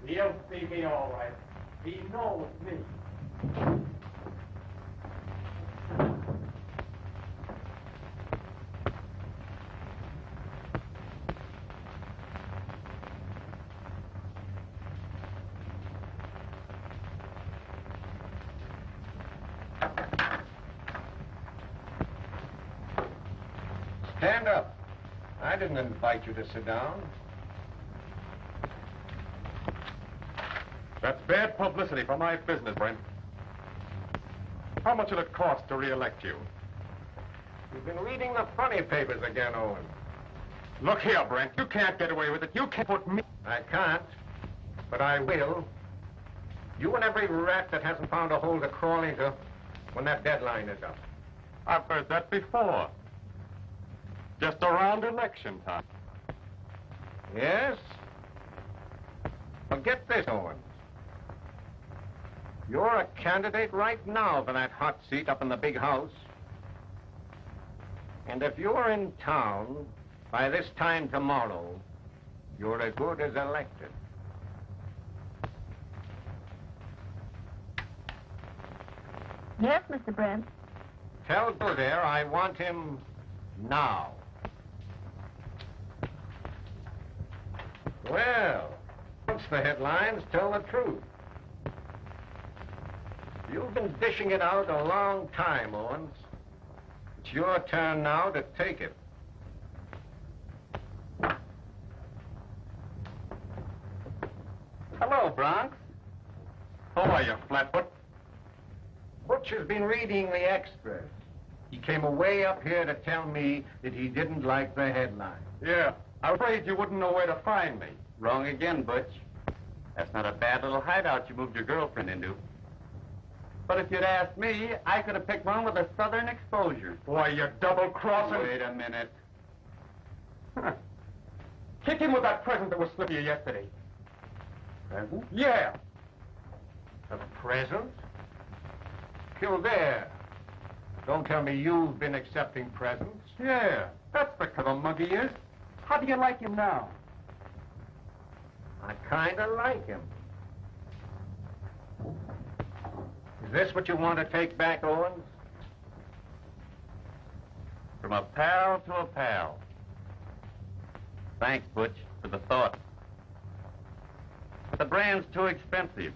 He'll see me all right. He knows me. Stand up. I didn't invite you to sit down. That's bad publicity for my business, Brent. How much will it cost to re-elect you? You've been reading the funny papers again, Owen. Look here, Brent. You can't get away with it. You can't put me... I can't, but I will. You and every rat that hasn't found a hole to crawl into when that deadline is up. I've heard that before. Just around election time. Yes? Well, get this, Owen. You're a candidate right now for that hot seat up in the big house. And if you're in town by this time tomorrow, you're as good as elected. Yes, Mr. Brent. Tell Kildare I want him now. Well, once the headlines tell the truth. You've been dishing it out a long time, Owens. It's your turn now to take it. Hello, Bronx. How are you, Flatfoot? Butch has been reading the Express. He came away up here to tell me that he didn't like the headline. Yeah, I was afraid you wouldn't know where to find me. Wrong again, Butch. That's not a bad little hideout you moved your girlfriend into. But if you'd asked me, I could have picked one with a southern exposure. Boy, you're double-crossing. Wait a minute. Kick him with that present that was slipped you yesterday. Present? Yeah. A present? Kildare. Don't tell me you've been accepting presents. Yeah, that's the kind of mug he is. How do you like him now? I kind of like him. Is this what you want to take back, Owens? From a pal to a pal. Thanks, Butch, for the thought. But the brand's too expensive.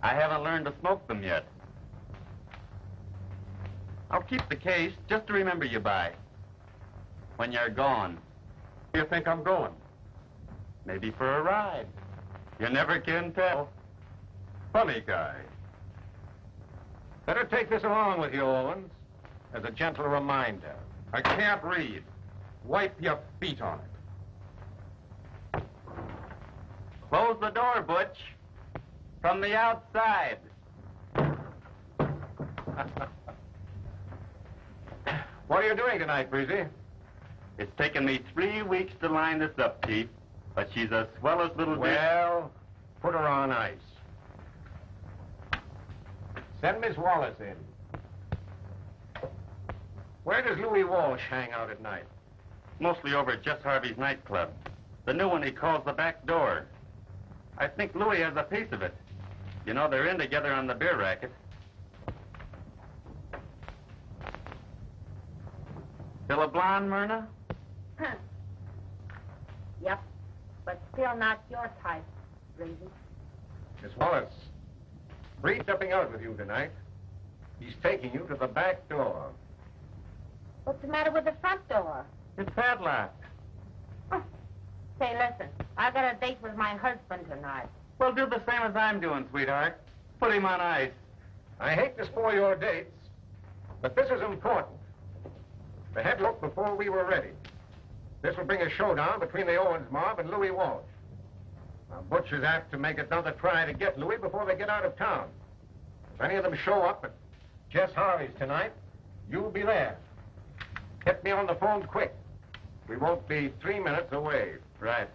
I haven't learned to smoke them yet. I'll keep the case just to remember you by. When you're gone. You think I'm going? Maybe for a ride. You never can tell. Funny guy. Better take this along with you, Owens, as a gentle reminder. I can't read. Wipe your feet on it. Close the door, Butch. From the outside. What are you doing tonight, Breezy? It's taken me 3 weeks to line this up, Chief, but she's the swellest little... Well, put her on ice. Send Miss Wallace in. Where does Louie Walsh hang out at night? Mostly over at Jess Harvey's nightclub. The new one he calls the back door. I think Louie has a piece of it. You know, they're in together on the beer racket. Still a blonde, Myrna? Huh. Yep, but still not your type, Breezy. Miss Wallace, Breed's stepping out with you tonight. He's taking you to the back door. What's the matter with the front door? It's padlocked. Oh. Say, listen, I got a date with my husband tonight. Well, do the same as I'm doing, sweetheart. Put him on ice. I hate to spoil your dates, but this is important. They had to look before we were ready. This will bring a showdown between the Owens mob and Louie Walsh. Now, Butch is apt to make another try to get Louie before they get out of town. If any of them show up at Jess Harvey's tonight, you'll be there. Get me on the phone quick. We won't be 3 minutes away. Right.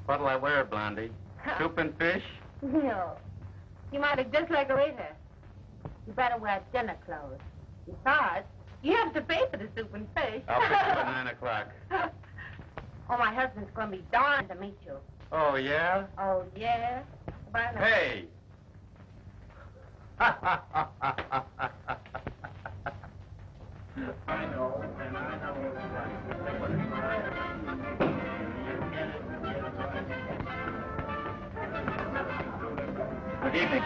What'll I wear, Blondie? Soup and fish? No. You might look just like a waiter. You better wear dinner clothes. Besides, you have to pay for the soup and fish. I'll pick you at 9 o'clock. Oh, my husband's going to be darned to meet you. Oh, yeah? Oh, yeah? Bye now. Hey! I know, and I know Good evening.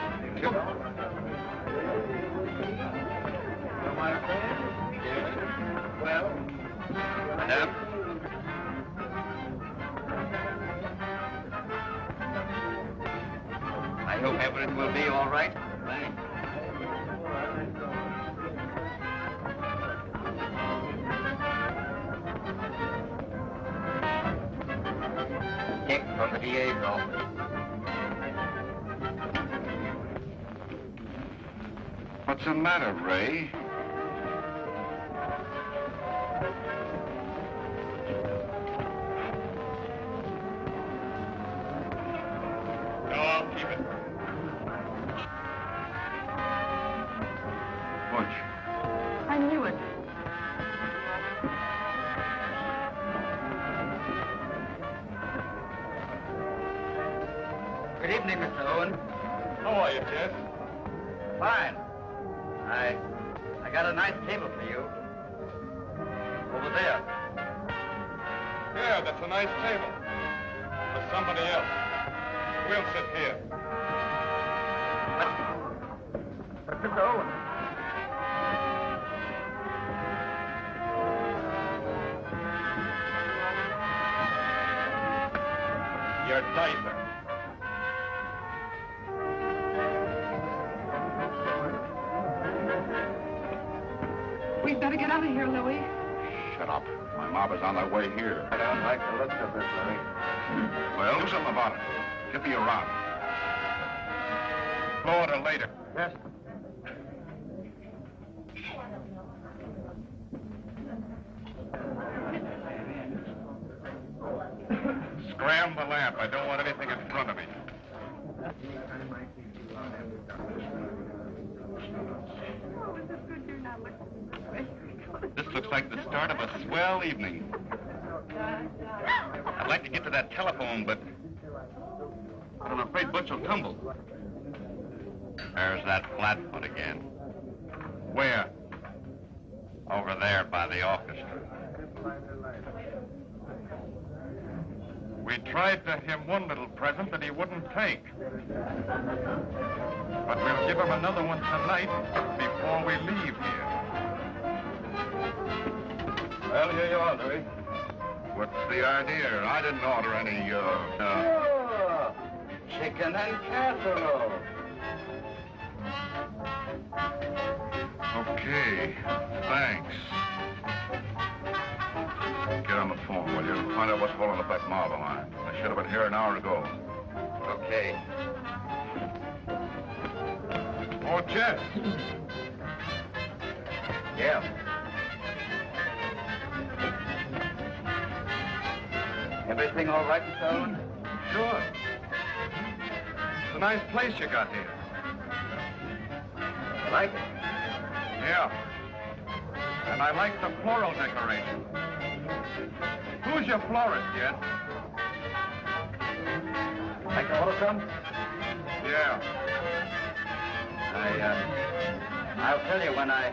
Well, Madame? I hope everything will be all right. Thanks. Dick from the DA's office. What's the matter, Ray? No, I'll keep it. Butch. I knew it. Good evening, Mr. Owen. How are you, Jess? Fine. I got a nice table for you. Over there. Yeah, that's a nice table. For somebody else. We'll sit here. But Mr. Owen. Your diaper. We'd better get out of here, Louie. Shut up. My mob is on their way here. I don't like the looks of this, Louie. Well, do something about it. Get me around. Florida later. Yes. Scram the lamp. I don't want anything in front of me. This looks like the start of a swell evening. I'd like to get to that telephone, but I'm afraid Butch will tumble. There's that flatfoot again. Where? Over there by the orchestra. We tried to him one little present that he wouldn't take. But we'll give him another one tonight before we leave here. Well, here you are, Louie. What's the idea? I didn't order any, Oh, chicken and casserole. Okay, thanks. Get on the phone, will you? Find out what's holding the back mob line. I should have been here an hour ago. Okay. Oh, Jess. Yeah. Everything all right, Mr. Owen? Sure. It's a nice place you got here. You like it? Yeah. And I like the floral decoration. Who's your florist, Jess? Like to order some? Yeah. I'll tell you when I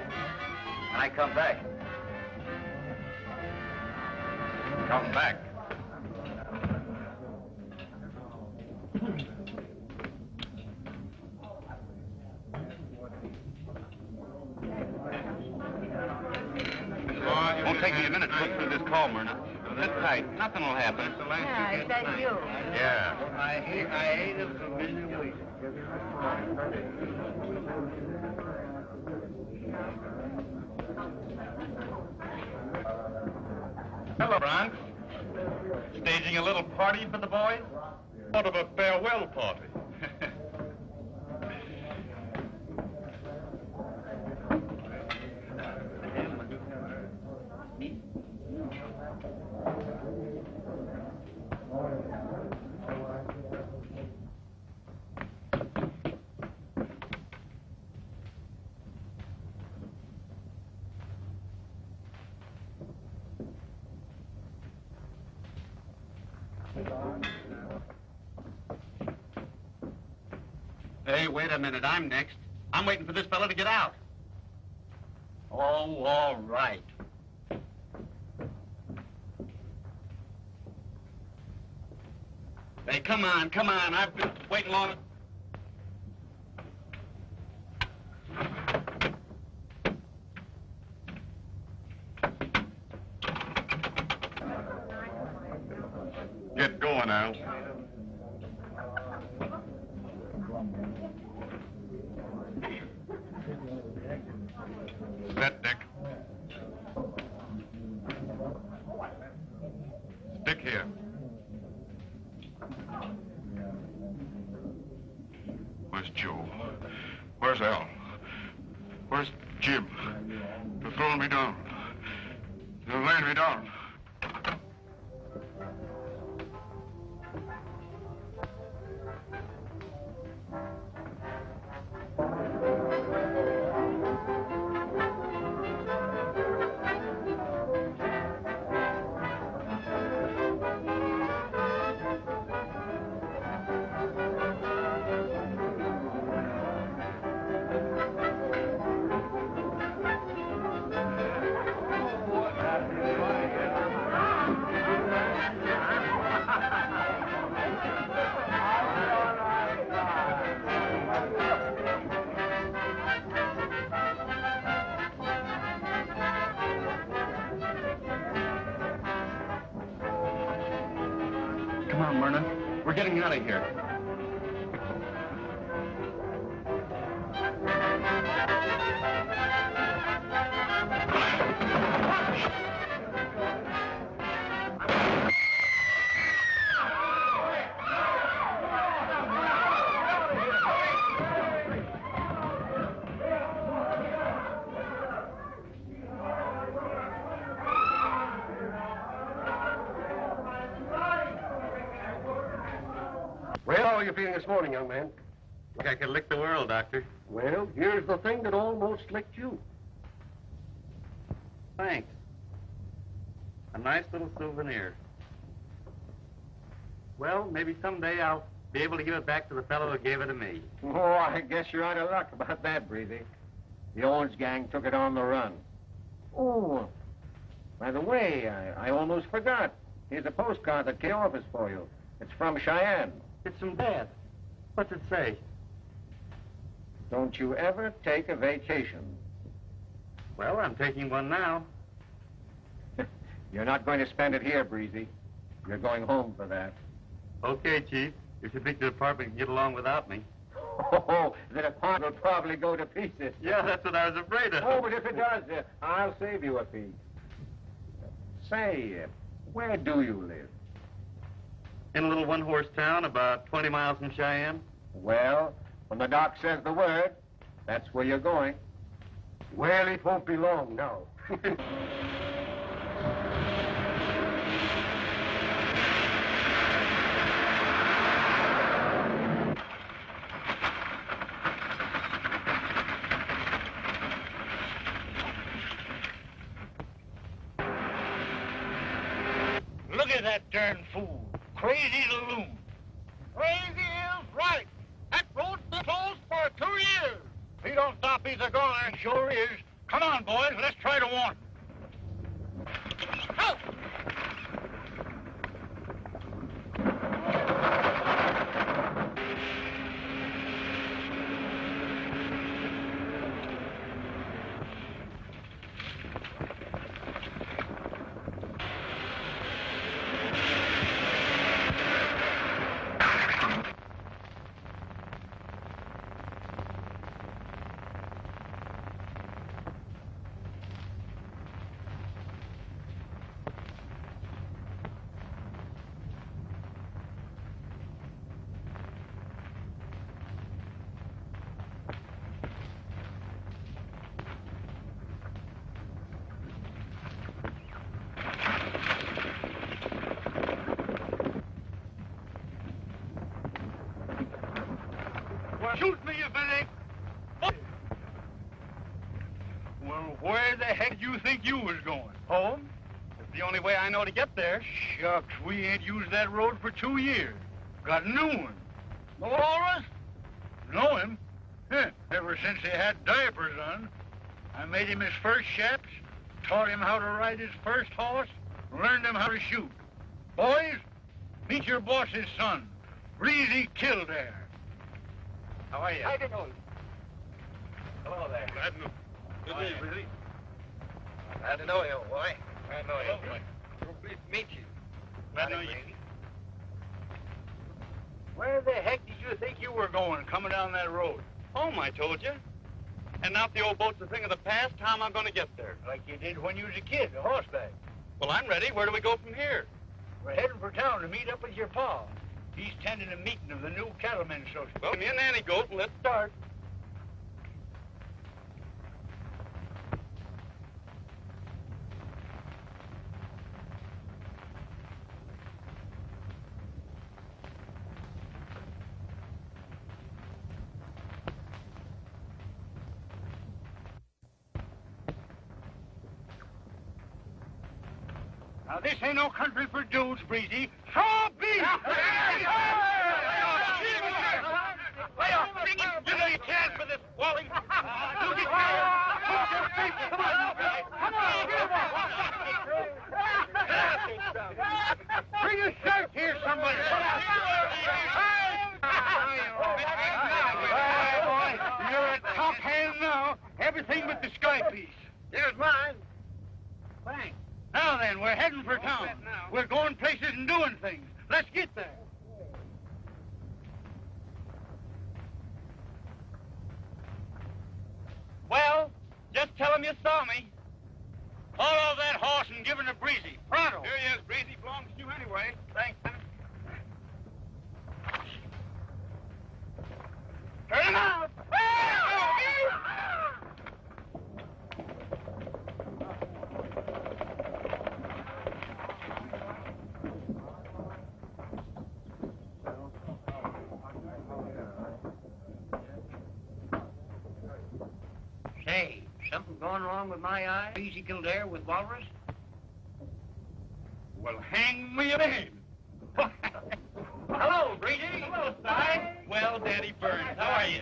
come back. Come back. minute to look through this call, Myrna. Sit tight. Nothing will happen. Yeah, is that you? Yeah. I hate him for being weak. Hello, Bronx. Staging a little party for the boys? Sort of a farewell party. Hey, wait a minute. I'm next. I'm waiting for this fellow to get out. Oh, all right. Hey, come on, come on. I've been waiting long. Get going, Al. Set, Dick. Stick here. Where's Joe? Where's Al? Where's Jim? They're throwing me down. They're laying me down. Come on, Myrna. We're getting out of here. Well, how are you feeling this morning, young man? Look, I could lick the world, Doctor. Well, here's the thing that almost licked you. Thanks. A nice little souvenir. Well, maybe someday I'll be able to give it back to the fellow who gave it to me. Oh, I guess you're out of luck about that, Breezy. The Owens gang took it on the run. Oh, by the way, I almost forgot. Here's a postcard that came office for you. It's from Cheyenne. It's from Dad. What's it say? Don't you ever take a vacation. Well, I'm taking one now. You're not going to spend it here, Breezy. You're going home for that. Okay, Chief. If you think the department can get along without me. Oh, the department will probably go to pieces. Yeah, that's what I was afraid of. Oh, but if it does, I'll save you a piece. Say, where do you live? In a little one-horse town about 20 miles from Cheyenne. Well, when the doc says the word, that's where you're going. Well, it won't be long now. Look at that darn fool. Crazy loon. Crazy is right. That road's been closed for 2 years. If he don't stop, he's a goner. Sure is. Come on, boys. Let's try to warn him. Out! heck do you think you was going? Home? It's the only way I know to get there. Shucks, we ain't used that road for 2 years. Got a new one. Know Walrus? Know him? Ever since he had diapers on. I made him his first chaps, taught him how to ride his first horse, learned him how to shoot. Boys, meet your boss's son, Breezy Kildare. How are you? I don't know. Hello there. Glad to know. Good day, Breezy. Glad to know you, boy. Glad to know you. So pleased to meet you. Glad to know you. Where the heck did you think you were going, coming down that road? Home, I told you. And now if the old boat's a thing of the past, how am I going to get there? Like you did when you was a kid, a horseback. Well, I'm ready. Where do we go from here? We're heading for town to meet up with your pa. He's tending a meeting of the new cattlemen association. Well, me and Annie goes, and let's start. Now, this ain't no country for dudes, Breezy. So be it! Lay off! You know you can't for this, Wally. You get Bring a shirt here, somebody. You're a top hand now. Everything but the sky piece. Here's mine. Thanks. Now then, we're heading for town. We're going places and doing things. Let's get there. Well, just tell him you saw me. Haul off that horse and give it to Breezy. Pronto. Here he is, Breezy. Belongs to you anyway. Thanks. Turn him out. Say, something going wrong with my eye? Breezy Kildare with Walrus? Well, hang me a man. Hello, Breezy. Hello, Si. Well, Daddy Burns, how are you?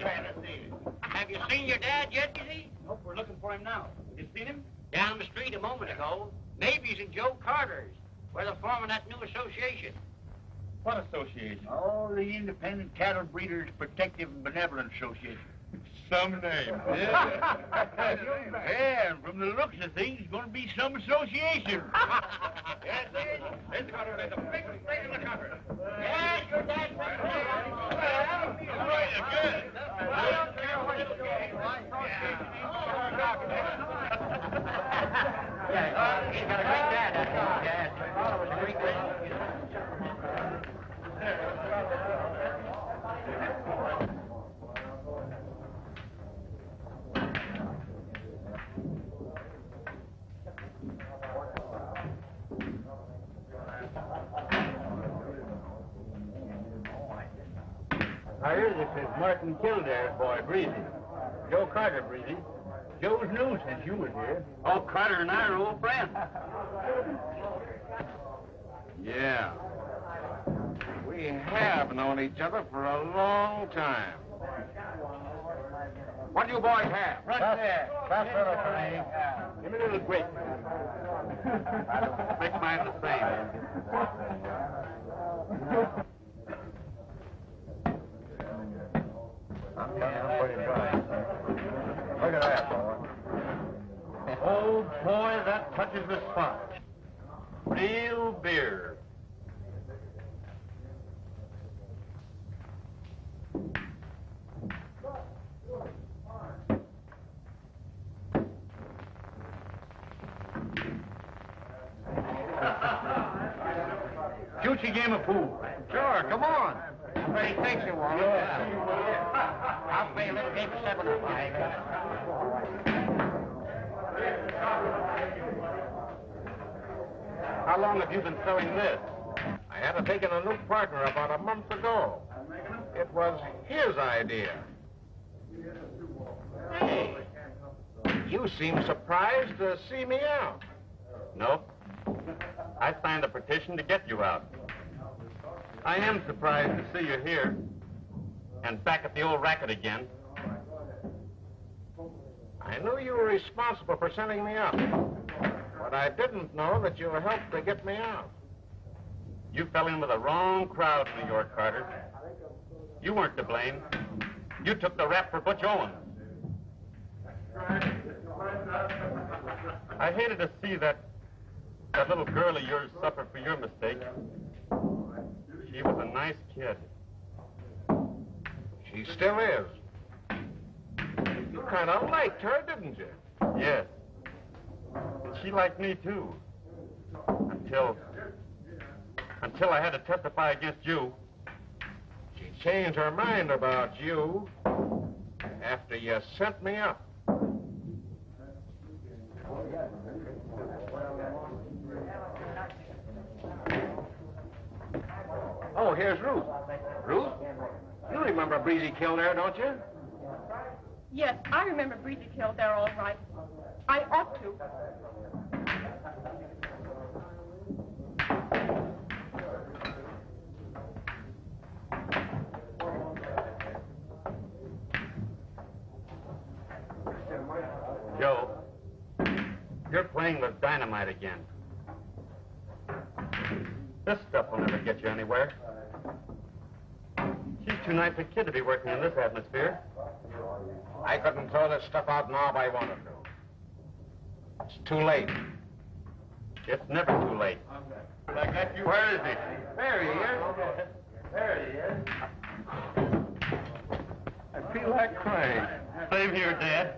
Have you seen your dad yet, Breezy? Nope, we're looking for him now. You seen him? Down the street a moment ago. Maybe he's in Joe Carter's, where they're forming that new association. What association? Oh, the Independent Cattle Breeders Protective and Benevolent Association. Some name. Yeah. Yeah, and from the looks of things, it's going to be some association. Yes, it's going to be the biggest thing in the country. Yes, your dad's Good. Yeah, he's got a great dad, I think. Yes, my father was a great man. Now, here, this is Martin Kildare's boy, Breezy. Joe Carter, Breezy. Joe's new since you was here. Oh, Carter and I are old friends. Yeah. We have known each other for a long time. What do you boys have? Right there. That's little thing. Give me a little quick. Make mine the same. I'm pretty dry. Look at that, boy. Oh, boy, that touches the spot. Real beer. Shoot your game of pool. Sure, come on. Everybody thinks you want. I'll play a little game of 7 up. How long have you been selling this? I had taken a new partner about a month ago. It was his idea. Hey, you You seem surprised to see me out. Nope. I signed a petition to get you out. I am surprised to see you here and back at the old racket again. I knew you were responsible for sending me up, but I didn't know that you helped to get me out. You fell in with the wrong crowd, New York, Carter. You weren't to blame. You took the rap for Butch Owens. I hated to see that little girl of yours suffer for your mistake. She was a nice kid. She still is. You kind of liked her, didn't you? Yes. And she liked me, too. Until I had to testify against you. She changed her mind about you after you sent me up. Oh, here's Ruth. Ruth? You remember Breezy Kildare, don't you? Yes, I remember Breezy Kildare all right. I ought to. Joe, you're playing with dynamite again. This stuff will never get you anywhere. She's too nice a kid to be working in this atmosphere. I couldn't throw this stuff out now if I wanted to. It's too late. It's never too late. Where is he? There he is. There he is. I feel like crying. Same here, Dad.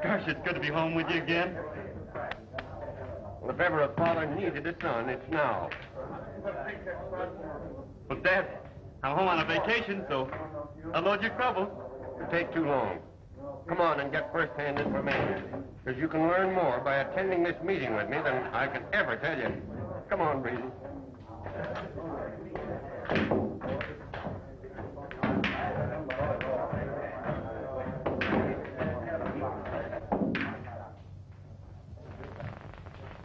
Gosh, it's good to be home with you again. Well, if ever a father needed a son, it's now. Well, Dad, I'm home on a vacation, so unload your troubles. It'll take too long. Come on and get first-hand information, because you can learn more by attending this meeting with me than I can ever tell you. Come on, Breezy.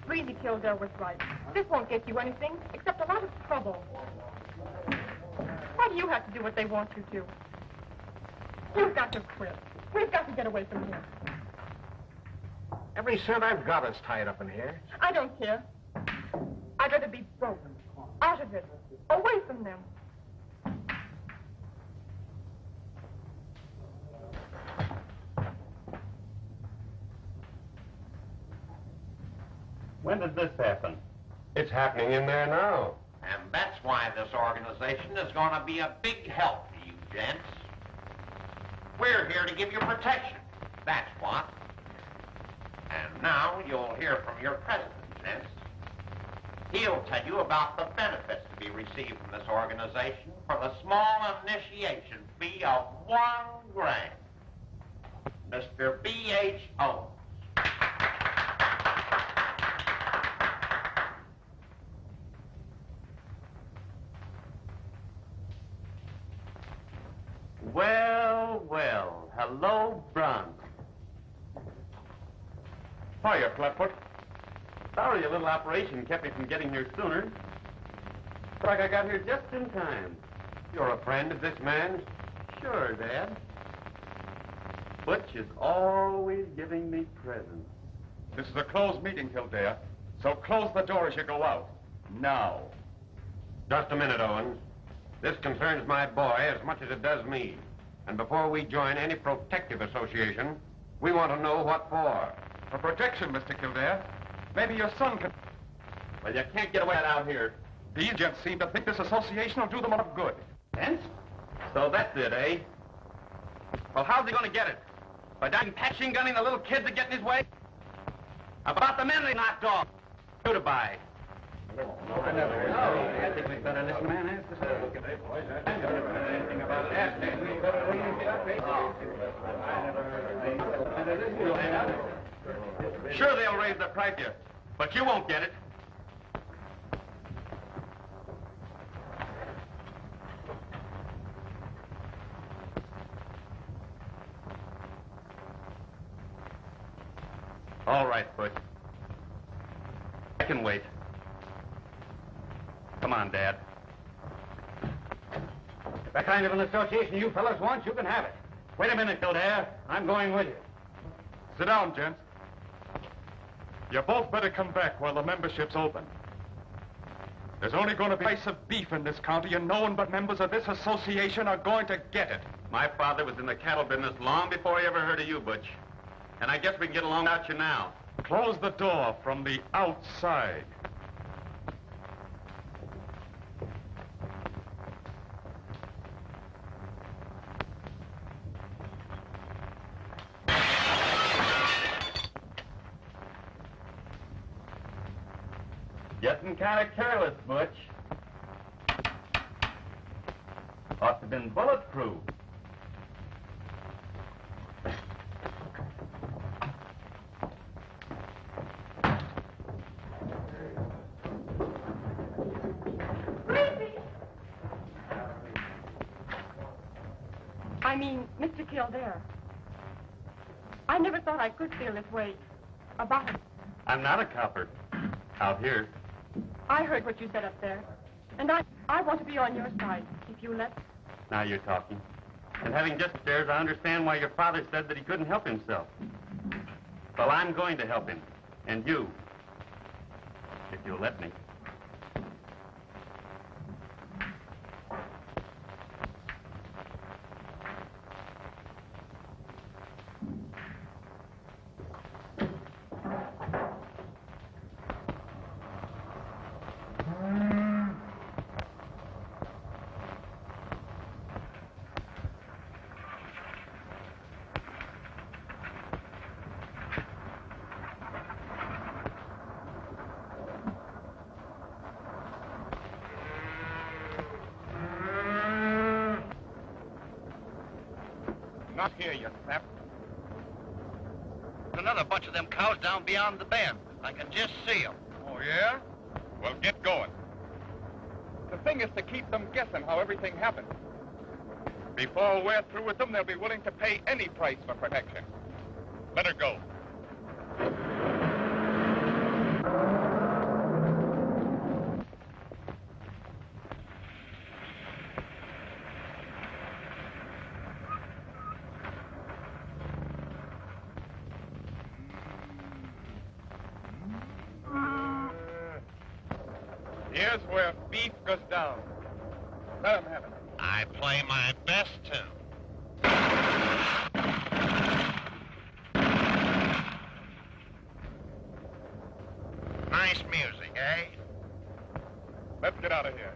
Breezy Kildare was right. This won't get you anything except a lot of trouble. Why do you have to do what they want you to? You've got to quit. We've got to get away from here. Every cent I've got is tied up in here. I don't care. I'd rather be broke, out of it, away from them. When did this happen? It's happening in there now. And that's why this organization is going to be a big help to you, gents. We're here to give you protection. That's what. And now you'll hear from your president, gents. He'll tell you about the benefits to be received from this organization for the small initiation fee of $1 grand. Mr. B.H. Owens. Well, well. Hello, Bron. Hiya, Flatfoot. Sorry a little operation kept me from getting here sooner. Looks like I got here just in time. You're a friend of this man's? Sure, Dad. Butch is always giving me presents. This is a closed meeting, Kildare, so close the door as you go out. Now. Just a minute, Owens. This concerns my boy as much as it does me. And before we join any protective association, we want to know what for. For protection, Mr. Kildare. Maybe your son can... Well, you can't get away out here. These gents seem to think this association will do them a lot of good. Hence? So that's it, eh? Well, how's he going to get it? By dying machine gunning the little kids that get in his way? About the men they knocked off. Goodbye. I think we've got this man has to say. Anything about that. Sure, they'll raise the price here, but you won't get it. All right, Butch. I can wait. Come on, Dad. If that kind of an association you fellas want, you can have it. Wait a minute, Kildare. I'm going with you. Sit down, gents. You both better come back while the membership's open. There's only going to be a slice of beef in this county, and no one but members of this association are going to get it. My father was in the cattle business long before he ever heard of you, Butch. And I guess we can get along without you now. Close the door from the outside. Getting kind of careless, Butch. Ought to have been bulletproof. I mean, Mr. Kildare. I never thought I could feel this way about him. I'm not a copper. Out here. I heard what you said up there. And I want to be on your side, if you let me. Now you're talking. And having just upstairs, I understand why your father said that he couldn't help himself. Well, I'm going to help him. And you. If you'll let me. Not here, you sap. Another bunch of them cows down beyond the bend. I can just see them. Oh, yeah? Well, get going. The thing is to keep them guessing how everything happened. Before we're through with them, they'll be willing to pay any price for protection. Let her go. Here's where beef goes down. Let him have it. I play my best tune. Nice music, eh? Let's get out of here.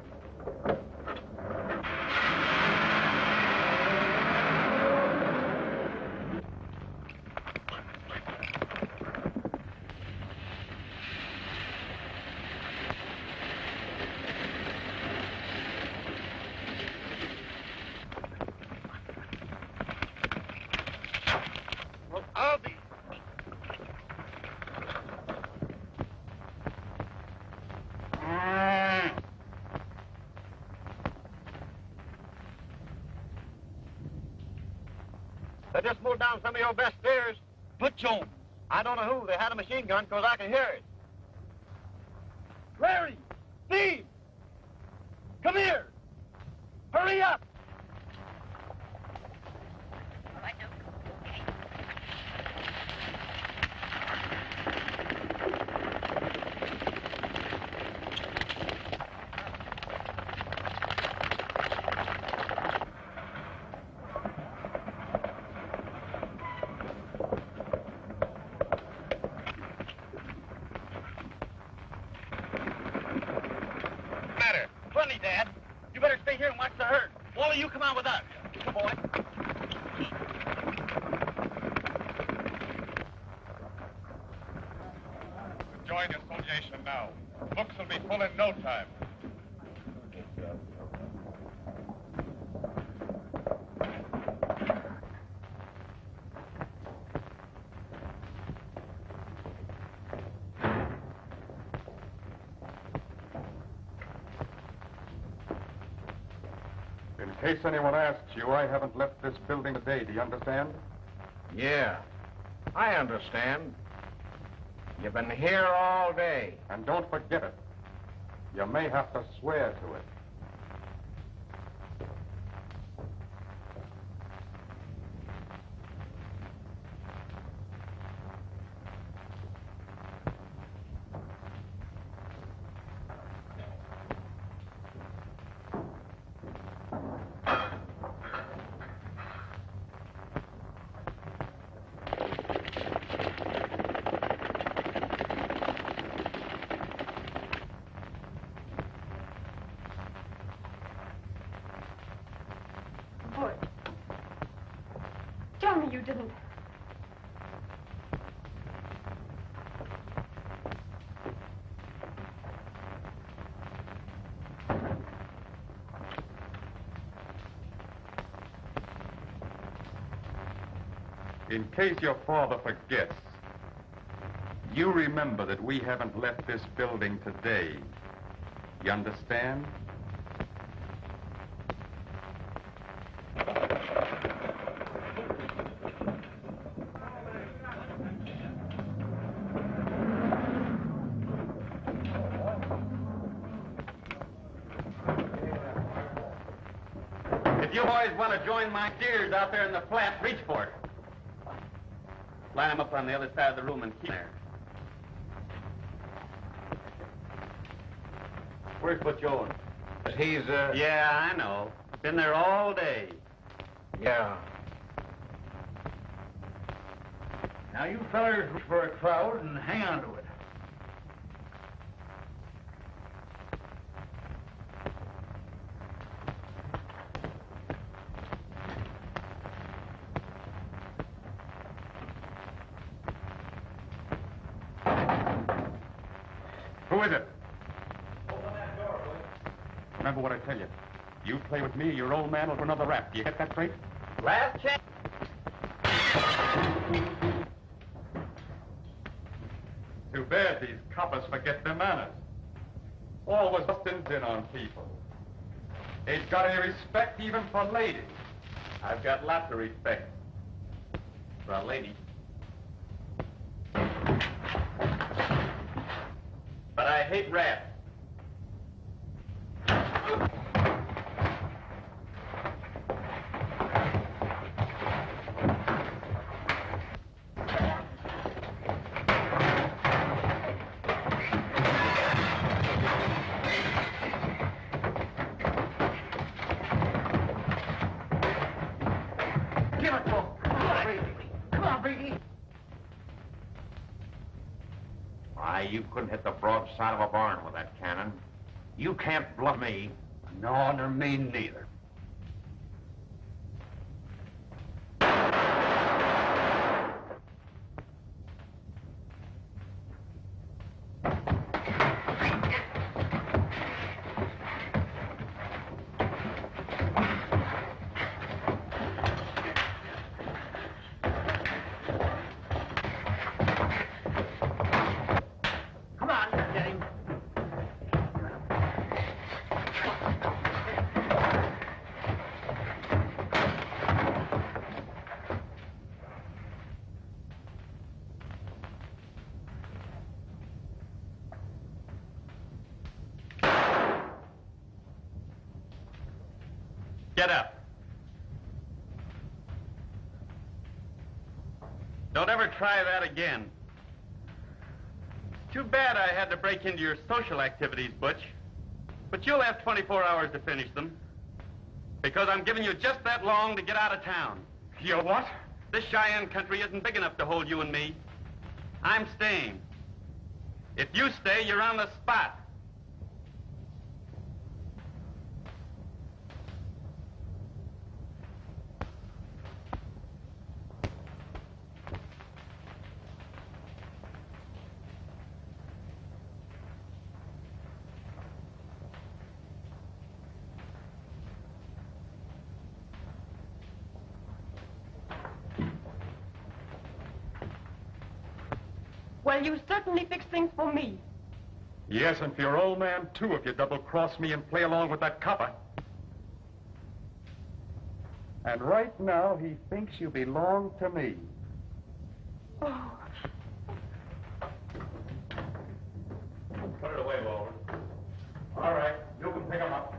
I'll be. They just moved down some of your best steers. Butch Owens. I don't know who. They had a machine gun because I can hear it. Larry! Steve! Come here! Hurry up! Plenty, Dad. You better stay here and watch the herd. Wally, you come on with us. Good boy. Join the association now. Books will be full in no time. In case anyone asks you, I haven't left this building today. Do you understand? Yeah, I understand. You've been here all day. And don't forget it. You may have to swear to it. Tell me you didn't. In case your father forgets, you remember that we haven't left this building today. You understand? If you boys want to join my steers out there in the flat, reach for it. Line them up on the other side of the room and keep there. Where's Butch Owens? He's, Yeah, I know. Been there all day. Yeah. Now, you fellers look for a crowd and hang on to it. Who is it? Remember what I tell you. You play with me, your old man will run another rap. Do you get that straight? Last chance. Too bad these coppers forget their manners. Always busting in on people. Ain't got any respect even for ladies. I've got lots of respect for a lady. But I hate rats. Give it to him. Come on, Breezy. Come on, Breezy. Why, you couldn't hit the broadside of a barn with that cannon. You can't bluff me. No, nor me neither. Come on, get him. Get up. Don't ever try that again. Too bad I had to break into your social activities, Butch. But you'll have 24 hours to finish them. Because I'm giving you just that long to get out of town. You what? This Cheyenne country isn't big enough to hold you and me. I'm staying. If you stay, you're on the spot. Well, you certainly fix things for me. Yes, and for your old man, too, if you double-cross me and play along with that copper. And right now, he thinks you belong to me. Oh. Put it away, Wellyn. All right, you can pick them up.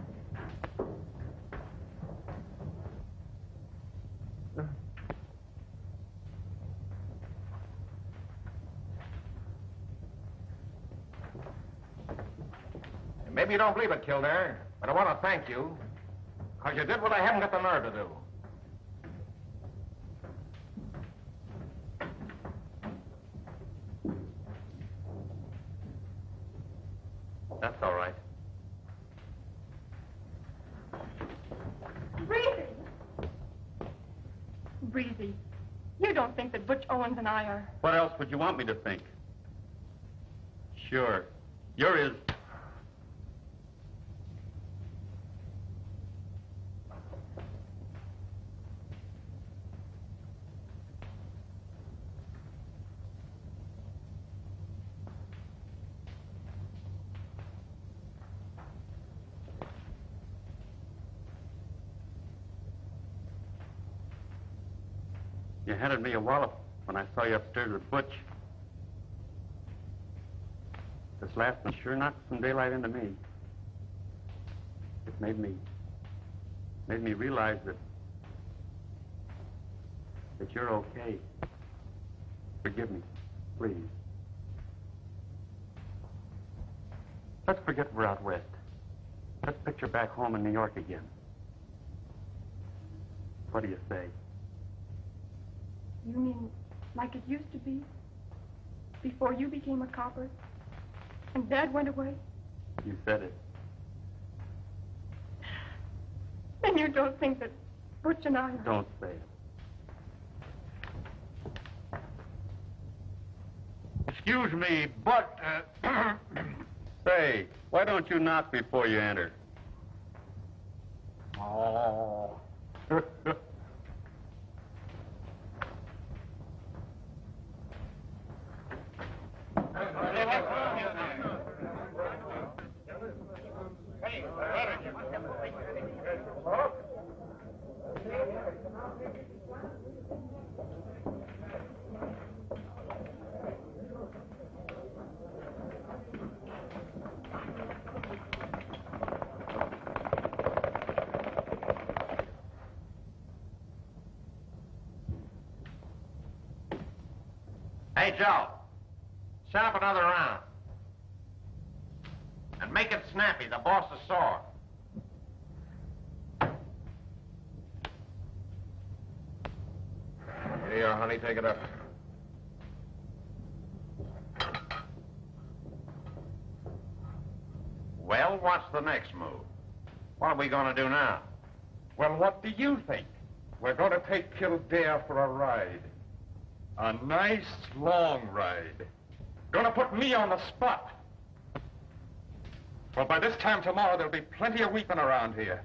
Maybe you don't believe it, Kildare, but I want to thank you, because you did what I haven't got the nerve to do. That's all right. Breezy, you don't think that Butch Owens and I are... What else would you want me to think? Sure. You're his... You handed me a wallop when I saw you upstairs with Butch. This last one sure knocked some daylight into me. It made me realize that you're okay. Forgive me, please. Let's forget we're out west. Let's picture back home in New York again. What do you say? You mean like it used to be? Before you became a copper? And Dad went away? You said it. Then you don't think that Butch and I are... Don't say it. Excuse me, but, Say, why don't you knock before you enter? Oh. Hey, Joe, set up another round. And make it snappy. The boss is sore. Here, honey, take it up. Well, what's the next move? What are we going to do now? Well, what do you think? We're going to take Kildare for a ride. A nice, long ride. Gonna put me on the spot. Well, by this time tomorrow, there'll be plenty of weeping around here.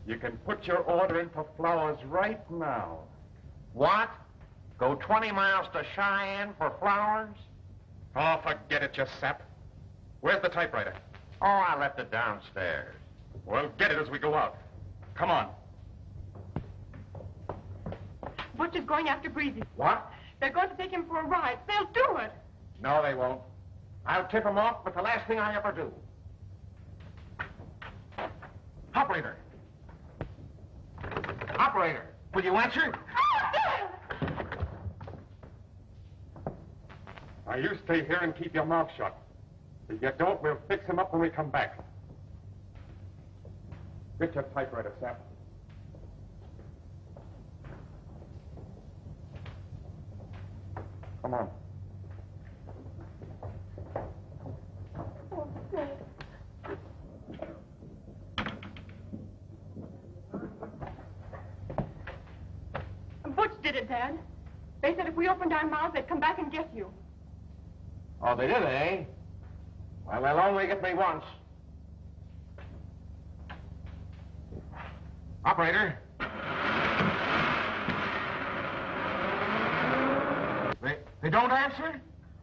You can put your order in for flowers right now. What? Go 20 miles to Cheyenne for flowers? Oh, forget it, you sap. Where's the typewriter? Oh, I left it downstairs. Well, get it as we go out. Come on. Butch is going after Breezy. What? They're going to take him for a ride. They'll do it. No, they won't. I'll tip them off, but the last thing I ever do. Operator. Operator, will you answer? Now, you stay here and keep your mouth shut. If you don't, we'll fix him up when we come back. Get your typewriter, Sap. Come on. Butch did it, Dad. They said if we opened our mouths, they'd come back and get you. Oh, they did, eh? Well, they'll only get me once. Operator. They don't answer?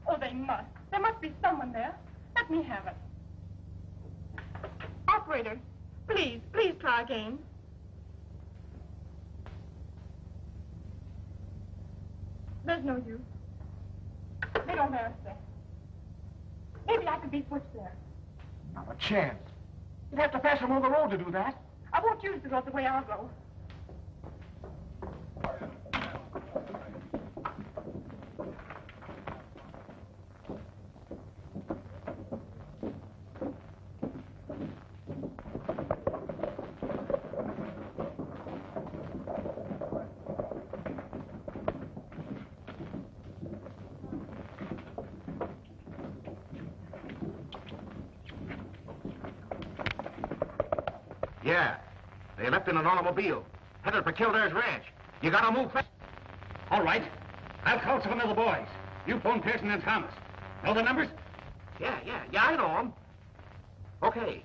Oh, they must. There must be someone there. Let me have it. Operator, please try again. There's no use. They don't answer. Maybe I could beat Butch there. Not a chance. You'd have to pass him on the road to do that. I won't use the road the way I'll go. Yeah. They left in an automobile, headed for Kildare's ranch. You gotta move fast. All right. I'll call some of the boys. You phone Pearson and Thomas. Know the numbers? Yeah, I know them. Okay.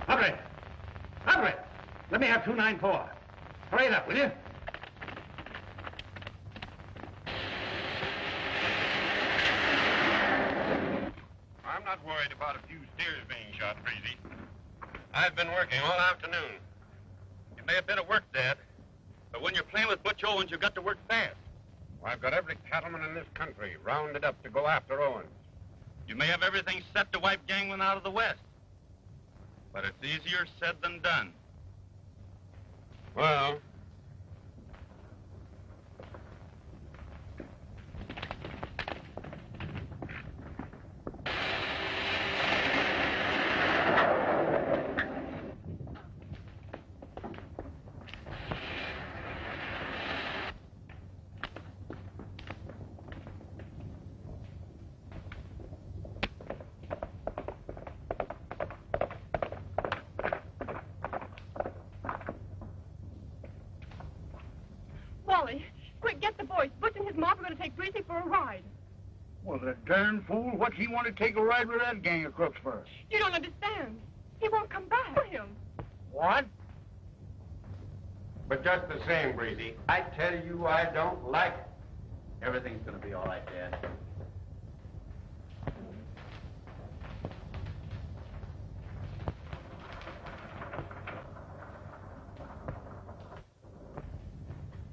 Operator! Let me have 294. Hurry it up, will you? I'm not worried about a few steers being shot, Breezy. I've been working all afternoon. You may have been at work, Dad, but when you're playing with Butch Owens, you've got to work fast. Well, I've got every cattleman in this country rounded up to go after Owens. You may have everything set to wipe gangland out of the West, but it's easier said than done. Well, Wally, quick, get the boys. Butch and his mob are going to take Breezy for a ride. Well, the darn fool. What's he want to take a ride with that gang of crooks for? You don't understand. He won't come back. For him. What? But just the same, Breezy, I tell you I don't like it. Everything's going to be all right, Dad.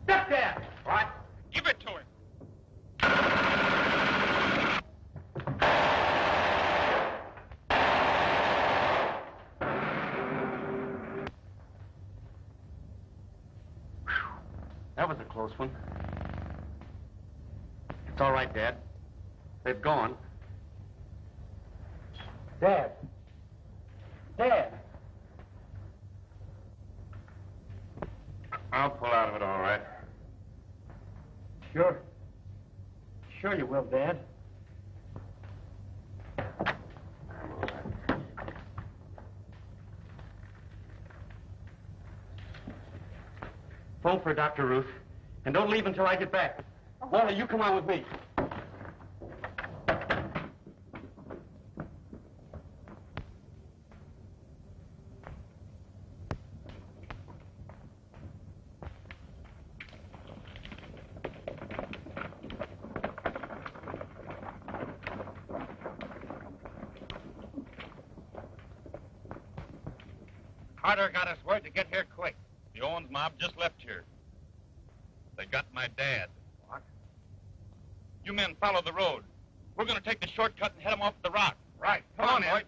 Stop there! What? give it to him. That was a close one. It's all right, Dad. They've gone. Dad. I'll pull out of it all right. Sure you will, Dad. Phone for Dr. Ruth, and don't leave until I get back. Wally, you come on with me. Carter got us word to get here quick. The Owens mob just left here. They got my dad. What? You men follow the road. We're going to take the shortcut and head them off the rock. Right. Come on, boys.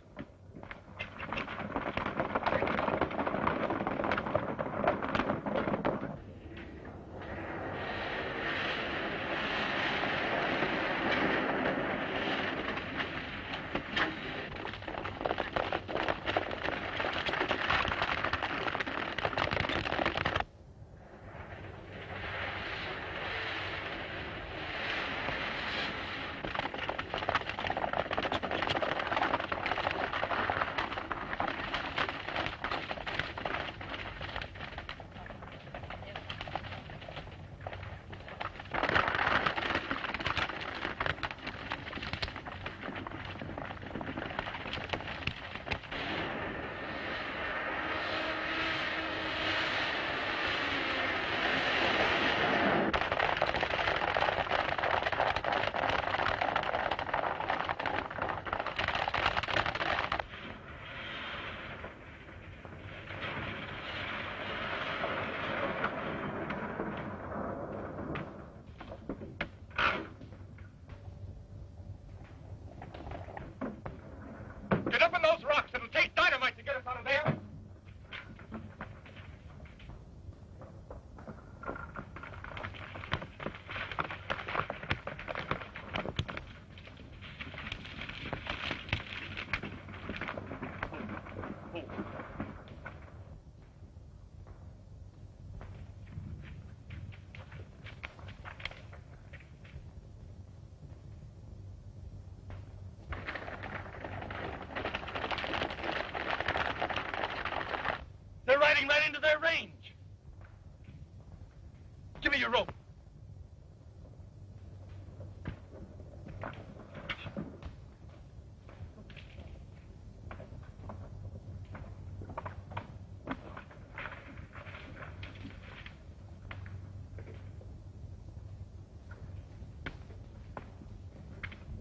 running right into their range. Give me your rope.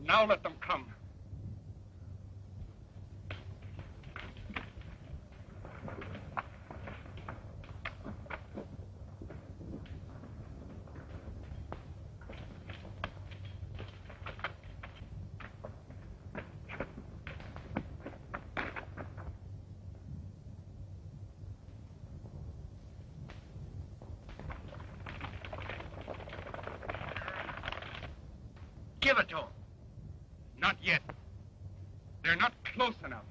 Now let them come. Give it to him. Not yet. They're not close enough.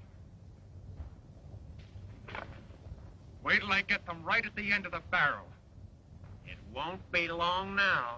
Wait till I get them right at the end of the barrel. It won't be long now.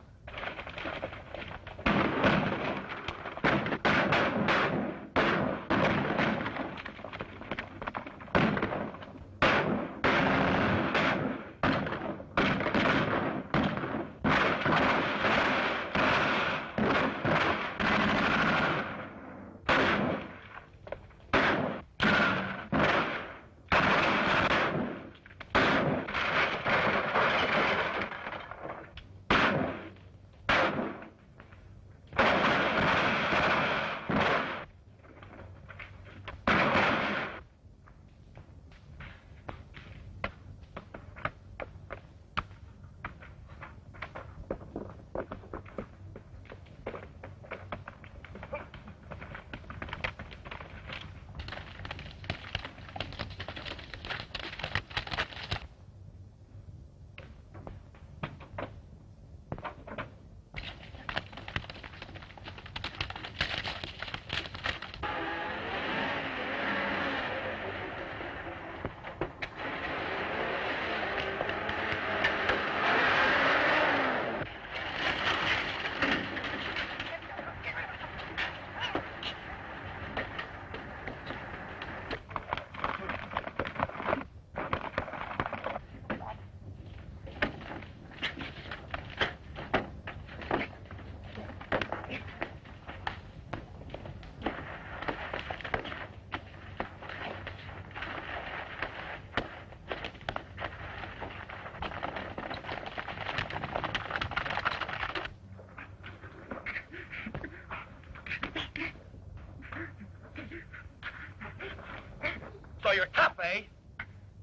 So you're tough, eh?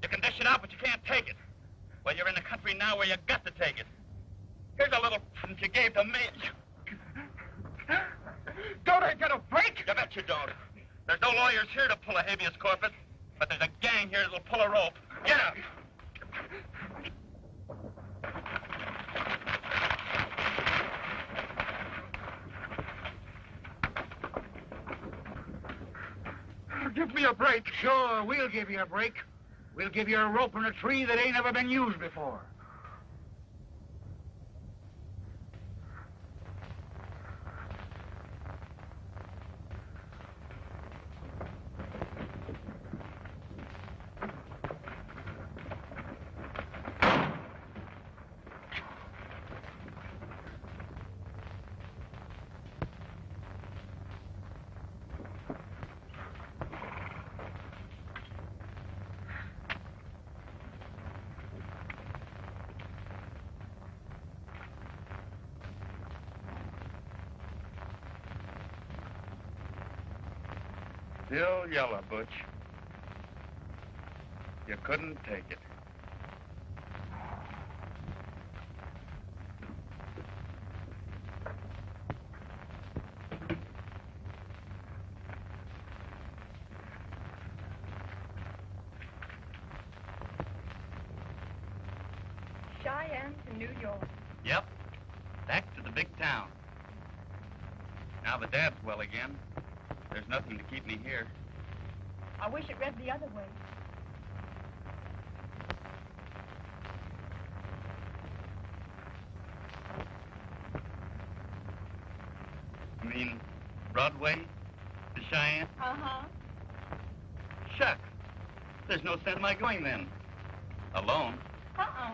You can dish it out, but you can't take it. Well, you're in the country now where you got to take it. Here's a little present you gave to me. Don't I get a break? You bet you don't. There's no lawyers here to pull a habeas corpus, but there's a gang here that'll pull a rope. Get up. Give me a break. Sure, we'll give you a break. We'll give you a rope and a tree that ain't ever been used before. Still yellow, Butch. You couldn't take it. Cheyenne to New York. Yep. Back to the big town. Now the Dad's well again. There's nothing to keep me here. I wish it read the other way. You mean Broadway to Cheyenne? Uh-huh. Shucks. There's no sense in my going then. Alone? Uh-uh.